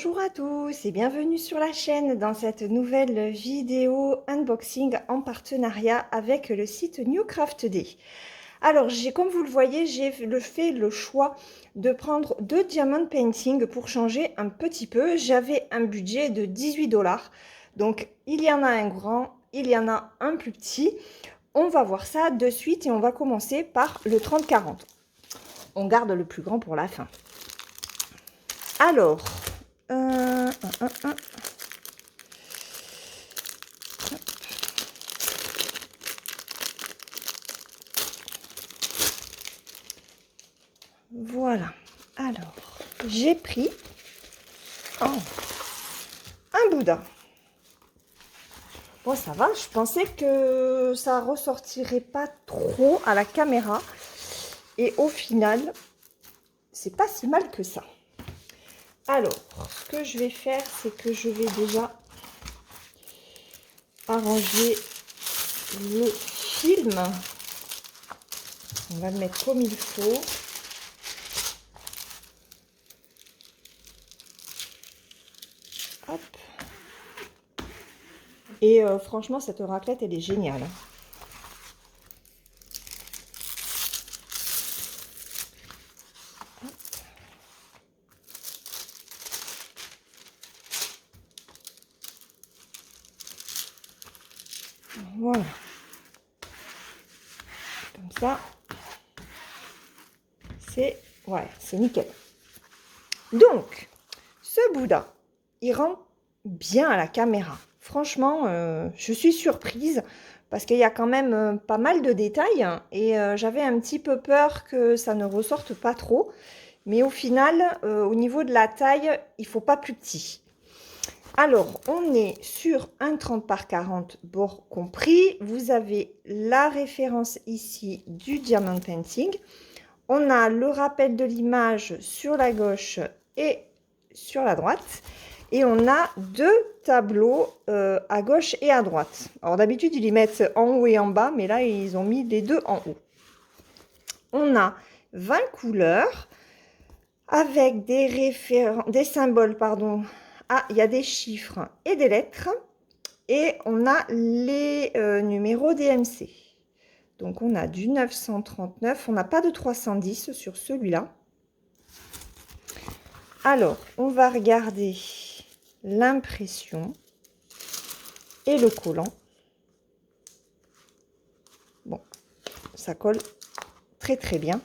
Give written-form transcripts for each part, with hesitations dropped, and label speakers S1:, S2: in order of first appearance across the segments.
S1: Bonjour à tous et bienvenue sur la chaîne dans cette nouvelle vidéo unboxing en partenariat avec le site NewCraftD. Alors, comme vous le voyez, j'ai fait le choix de prendre 2 diamond painting pour changer un petit peu. J'avais un budget de 18 $. Donc, il y en a un grand, il y en a un plus petit. On va voir ça de suite et on va commencer par le 30-40. On garde le plus grand pour la fin. Alors, voilà. Alors, j'ai pris un Bouddha. Bon, ça va. Je pensais que ça ressortirait pas trop à la caméra. Et au final, c'est pas si mal que ça. Alors, ce que je vais faire, c'est que je vais déjà arranger le film. On va le mettre comme il faut. Hop. Et franchement, cette raclette, elle est géniale. Voilà. Comme ça, c'est nickel. Donc, ce Bouddha, il rend bien à la caméra. Franchement, je suis surprise parce qu'il y a quand même pas mal de détails et j'avais un petit peu peur que ça ne ressorte pas trop. Mais au final, au niveau de la taille, il ne faut pas plus petit. Alors, on est sur un 30 par 40 bord compris. Vous avez la référence ici du diamond painting. On a le rappel de l'image sur la gauche et sur la droite. Et on a 2 tableaux à gauche et à droite. Alors d'habitude, ils les mettent en haut et en bas, mais là, ils ont mis les deux en haut. On a 20 couleurs avec des symboles, pardon. Ah, il y a des chiffres et des lettres. Et on a les numéros DMC. Donc, on a du 939. On n'a pas de 310 sur celui-là. Alors, on va regarder l'impression et le collant. Bon, ça colle très très bien.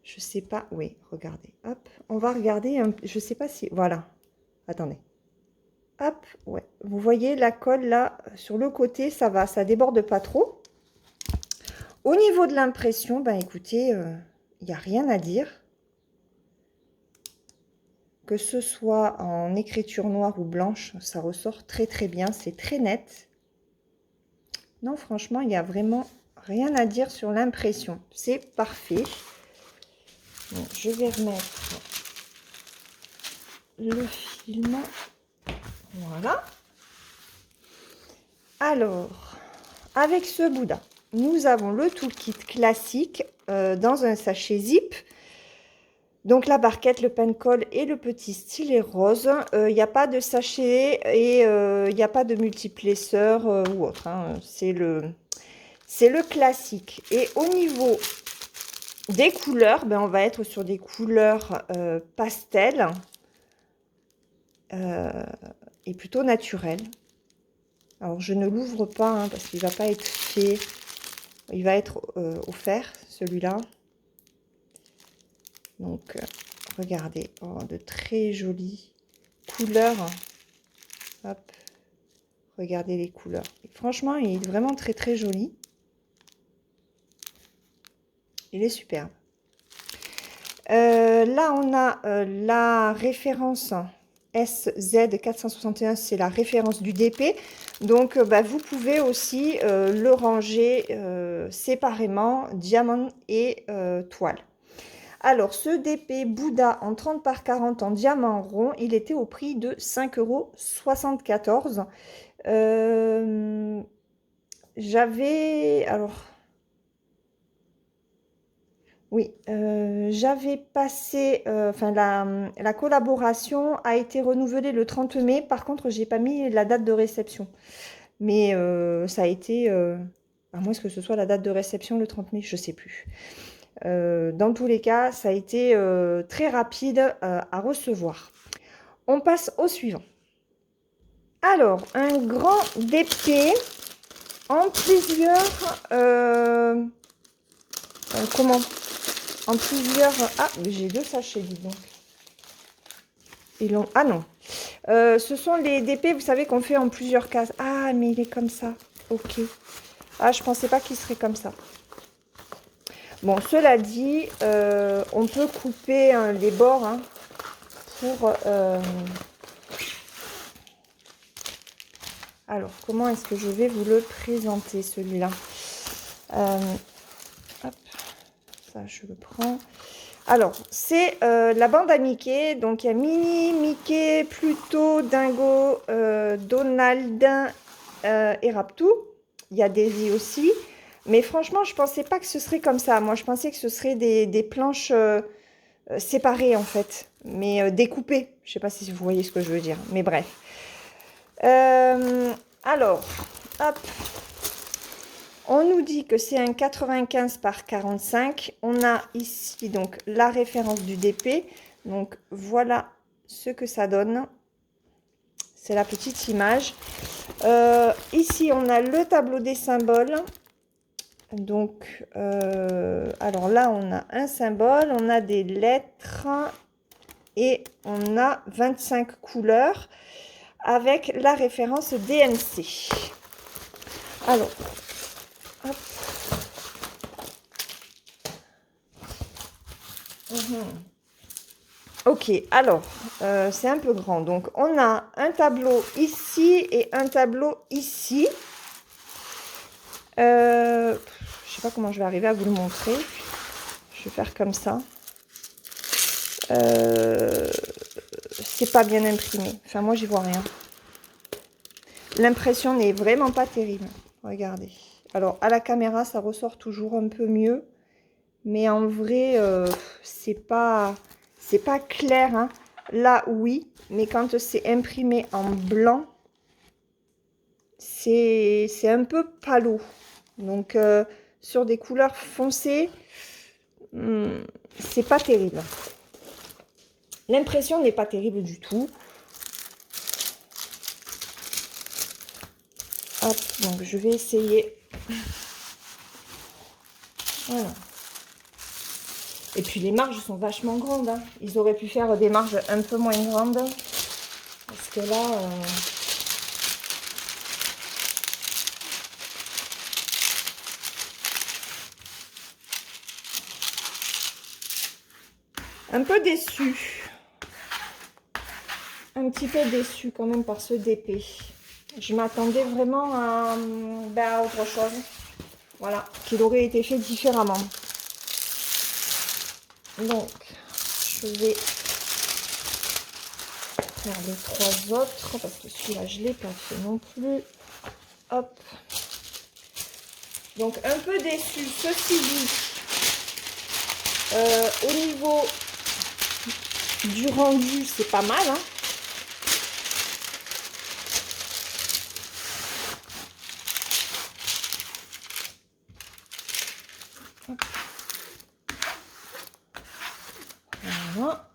S1: Je sais pas, oui, regardez. Hop, on va regarder, je sais pas si, voilà. Attendez. Hop, ouais. Vous voyez la colle là, sur le côté, ça va, ça déborde pas trop. Au niveau de l'impression, ben écoutez, il n'y a rien à dire. Que ce soit en écriture noire ou blanche, ça ressort très très bien, c'est très net. Non, franchement, il n'y a vraiment rien à dire sur l'impression. C'est parfait. Bon, je vais remettre le film. Voilà. Alors, avec ce Bouddha, nous avons le toolkit classique dans un sachet zip. Donc la barquette, le pen-colle et le petit stylet rose. Il n'y a pas de sachet et il n'y a pas de multiplesseur ou autre. Hein. C'est le classique. Et au niveau des couleurs, ben, on va être sur des couleurs pastel et plutôt naturelles. Alors je ne l'ouvre pas hein, parce qu'il ne va pas être fait. Il va être offert celui-là. Donc regardez, oh, de très jolies couleurs. Hop, regardez les couleurs. Et franchement, il est vraiment très très joli. Il est superbe. Là, on a la référence SZ461, c'est la référence du DP. Donc, bah, vous pouvez aussi le ranger séparément, diamant et toile. Alors, ce DP Bouddha en 30 par 40 en diamant rond, il était au prix de 5,74 €. J'avais... Alors... Oui, j'avais passé, enfin la collaboration a été renouvelée le 30 mai. Par contre, j'ai pas mis la date de réception. Mais ça a été, à moins que ce soit la date de réception le 30 mai, je sais plus. Dans tous les cas, ça a été très rapide à recevoir. On passe au suivant. Alors, un grand DP en plusieurs... comment? En plusieurs... Ah, j'ai 2 sachets, dis donc. Ah non. Ce sont les DP, vous savez, qu'on fait en plusieurs cases. Ah, mais il est comme ça. Ok. Ah, je pensais pas qu'il serait comme ça. Bon, cela dit, on peut couper les bords hein, pour... Alors, comment est-ce que je vais vous le présenter, celui-là? Hop, ça, je le prends. Alors, c'est la bande à Mickey. Donc, il y a Minnie, Mickey, Pluto, Dingo, Donald et Raptou. Il y a Daisy aussi. Mais franchement, je ne pensais pas que ce serait comme ça. Moi, je pensais que ce serait des planches séparées, en fait. Mais découpées. Je ne sais pas si vous voyez ce que je veux dire. Mais bref. Alors, hop. On nous dit que c'est un 95 par 45. On a ici donc la référence du DP. Donc voilà ce que ça donne. C'est la petite image. Ici, on a le tableau des symboles. Donc, alors là, on a un symbole, on a des lettres et on a 25 couleurs avec la référence DMC. Alors, hop. Ok, alors, c'est un peu grand. Donc, on a un tableau ici et un tableau ici. Je sais pas comment je vais arriver à vous le montrer. Je vais faire comme ça. C'est pas bien imprimé. Enfin, moi, j'y vois rien. L'impression n'est vraiment pas terrible. Regardez. Alors, à la caméra, ça ressort toujours un peu mieux. Mais en vrai, c'est pas clair. Hein. Là, oui. Mais quand c'est imprimé en blanc, c'est un peu palo. Donc, sur des couleurs foncées, c'est pas terrible. L'impression n'est pas terrible du tout. Hop, donc je vais essayer. Voilà. Et puis les marges sont vachement grandes. Hein. Ils auraient pu faire des marges un peu moins grandes. Parce que là... un peu déçu. Un petit peu déçu quand même par ce DP. Je m'attendais vraiment à autre chose. Voilà, qu'il aurait été fait différemment. Donc, je vais faire les 3 autres parce que celui-là, je ne l'ai pas fait non plus. Hop. Donc, un peu déçu. Ceci dit, au niveau du rendu, c'est pas mal. Hein. Voilà.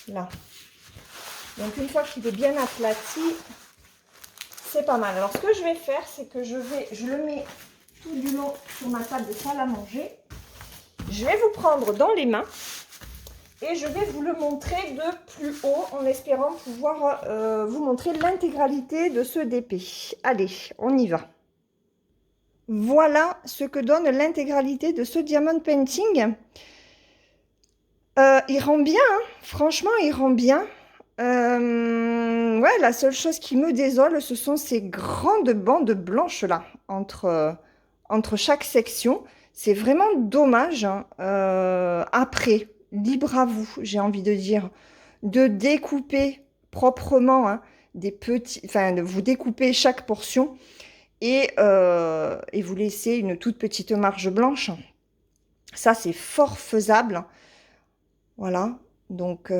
S1: Là. Donc, une fois qu'il est bien aplati, c'est pas mal. Alors, ce que je vais faire, c'est que je le mets tout du long sur ma table de salle à manger. Je vais vous prendre dans les mains et je vais vous le montrer de plus haut en espérant pouvoir vous montrer l'intégralité de ce DP. Allez, on y va. Voilà ce que donne l'intégralité de ce diamond painting. Il rend bien, hein. Franchement, il rend bien. Ouais, la seule chose qui me désole, ce sont ces grandes bandes blanches là, entre chaque section. C'est vraiment dommage. Hein. Après, libre à vous, j'ai envie de dire, de découper proprement hein, des petits, enfin, de vous découper chaque portion et vous laissez une toute petite marge blanche. Ça, c'est fort faisable. Voilà, donc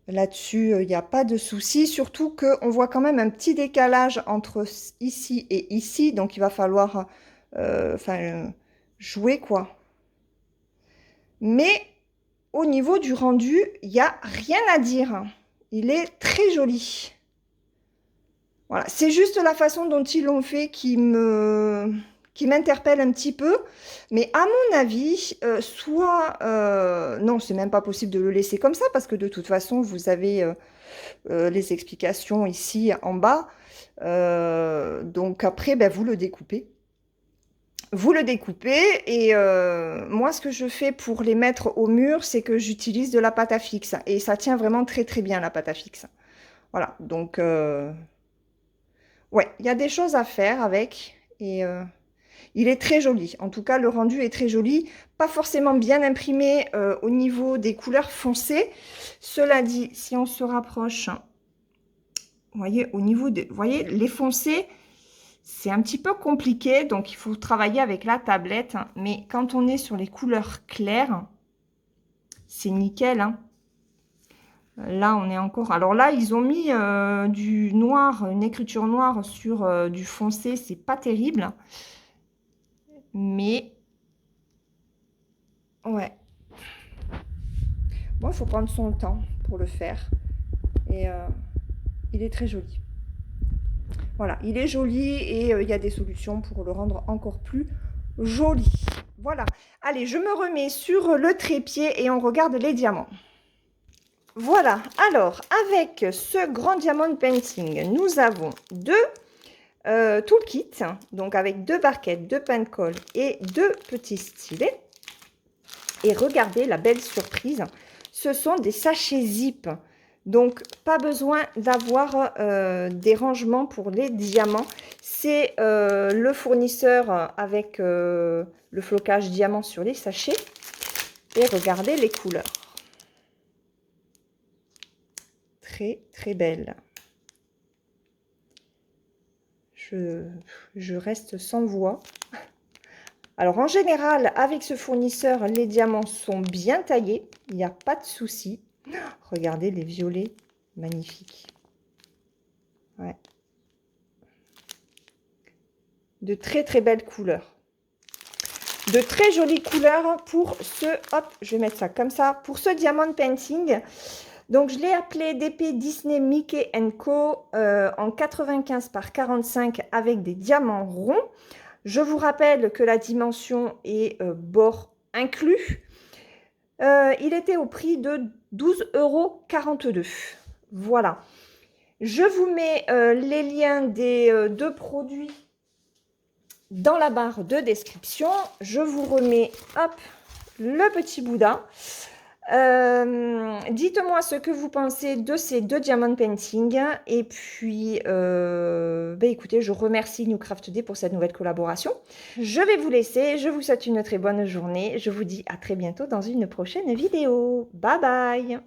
S1: là-dessus, il n'y a pas de souci. Surtout qu'on voit quand même un petit décalage entre ici et ici. Donc, il va falloir jouer, quoi. Mais au niveau du rendu, il n'y a rien à dire. Il est très joli. Voilà, c'est juste la façon dont ils l'ont fait qui m'interpelle un petit peu. Mais à mon avis, non, c'est même pas possible de le laisser comme ça parce que de toute façon, vous avez les explications ici en bas. Donc après, ben, vous le découpez. Vous le découpez et moi, ce que je fais pour les mettre au mur, c'est que j'utilise de la pâte à fixe. Et ça tient vraiment très très bien, la pâte à fixe. Voilà, donc ouais, il y a des choses à faire avec. Et il est très joli. En tout cas, le rendu est très joli. Pas forcément bien imprimé au niveau des couleurs foncées. Cela dit, si on se rapproche, vous voyez, au niveau des... Vous voyez, les foncés... C'est un petit peu compliqué, donc il faut travailler avec la tablette. Mais quand on est sur les couleurs claires, c'est nickel, hein. Là, on est encore... Alors là, ils ont mis du noir, une écriture noire sur du foncé. C'est pas terrible. Mais, ouais. Bon, il faut prendre son temps pour le faire. Et il est très joli. Voilà, il est joli et il y a des solutions pour le rendre encore plus joli. Voilà. Allez, je me remets sur le trépied et on regarde les diamants. Voilà. Alors, avec ce grand diamond painting, nous avons deux toolkits, donc avec deux barquettes, deux pain de colle et deux petits stylets. Et regardez la belle surprise, ce sont des sachets zip. Donc, pas besoin d'avoir des rangements pour les diamants. C'est le fournisseur avec le flocage diamant sur les sachets. Et regardez les couleurs. Très, très belle. Je reste sans voix. Alors, en général, avec ce fournisseur, les diamants sont bien taillés. Il n'y a pas de souci. Regardez les violets, magnifiques. Ouais. De très très belles couleurs. De très jolies couleurs pour ce, hop, je vais mettre ça comme ça, pour ce diamond painting. Donc je l'ai appelé DP Disney Mickey Co en 95 par 45 avec des diamants ronds. Je vous rappelle que la dimension est bord inclus. Il était au prix de 12,42 €. Voilà. Je vous mets les liens des deux produits dans la barre de description. Je vous remets, hop, le petit Bouddha. Dites-moi ce que vous pensez de ces deux diamond painting. Et puis, écoutez, je remercie Newcraft Day pour cette nouvelle collaboration. Je vais vous laisser. Je vous souhaite une très bonne journée. Je vous dis à très bientôt dans une prochaine vidéo. Bye bye!